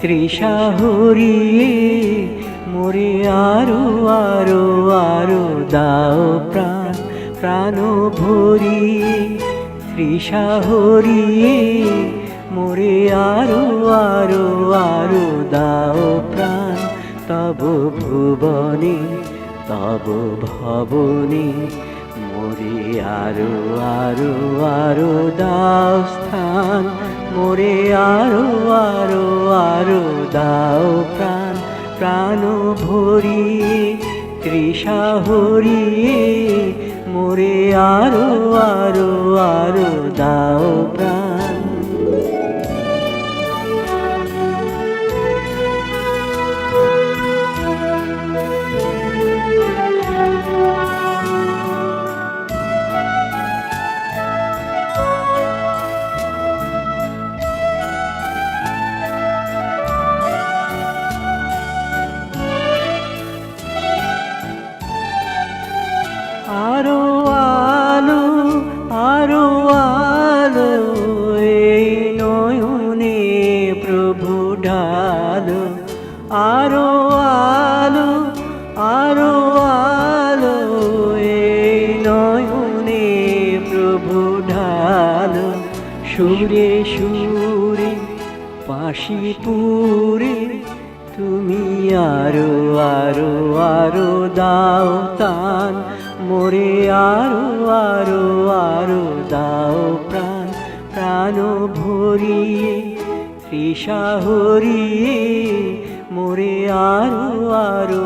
তৃষা হরিয়ে মোরে আরো আরো আরো দাও প্রাণ প্রাণ ভরিয়ে তৃষা হরিয়ে মোরে আরো আরো আরো দাও প্রাণ তব ভুবনে তব ভবনে মোরে আরো আরো আরো দাও স্থান মোরে আরো আরো আরো দাও প্রাণ প্রাণ ভরিয়ে তৃষা হরিয়ে মোরে আরো আরো আরো দাও প্রাণ। আরো আলো আরো আলো এই নয়নে প্রভু ঢালো আরো আলো আরো আলো এই নয়নে প্রভু ঢালো সুরে সুরে বাঁশি পুরে তুমি আরো আরো আরো দাও তান মোরে আরো আরো আরো দাও প্রাণ প্রাণ ভরিয়ে তৃষা হরিয়ে মোরে আরো আরো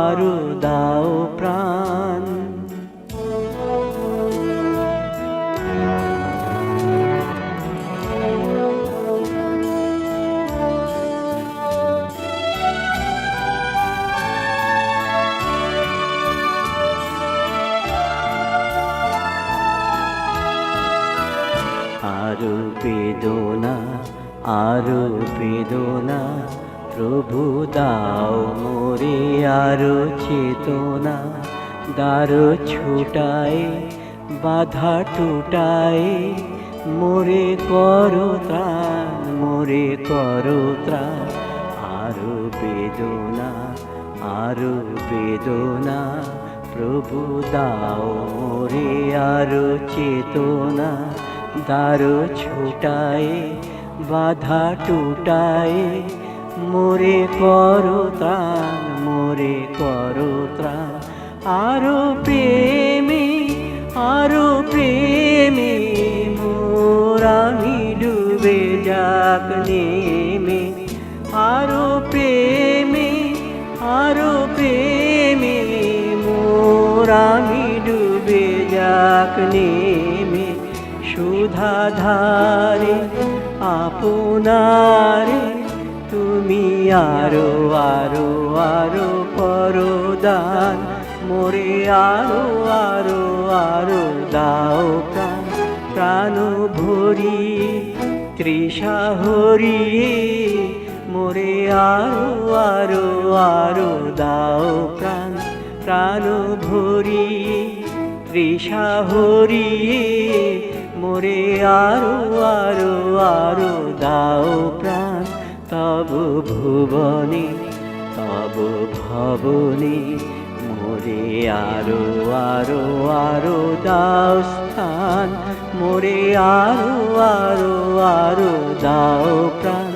আরো দাও প্রাণ। আরো বেদনা আরো বেদনা প্রভু দাও মোরে আরো চেতনা দ্বারো ছুটায় বাধা টুটায় মোরে করো ত্রাণ মোরে করো ত্রাণ আরো বেদনা আরো বেদনা প্রভু দাও মোরে আরো চেতনা দ্বারো ছুটায় বাধা টুটায় মোরে করো ত্রাণ মোরে করো ত্রাণ আরো প্রেমে মোর আমি ডুবে যাক নেমে আরো প্রেমে মোর আমি ডুবে যাক নেমে সুধাধারে আপনারে তুমি আরো আরো আরো করো দান মোরে আরো আরো আরো দাও প্রাণ প্রাণ ভরিয়ে তৃষা হরিয়ে মোরে আরো আরো আরো দাও প্রাণ প্রাণ ভরিয়ে তৃষা হরিয়ে মোরে আরো আরো আরো দাও প্রাণ তব ভুবনে তব ভবনে মোরে আরো আরো আরো দাও স্থান মোরে আরো আরো আরো দাও প্রাণ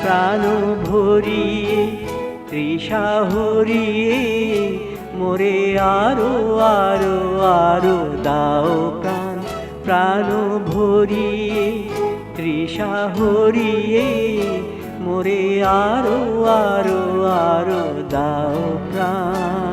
প্রাণ ভরিয়ে তৃষা হরিয়ে মোরে আরো আরো আরো দাও প্রাণ প্রাণ ভরিয়ে তৃষা হরিয়ে মোরে আরো আরো আরো দাও প্রাণ।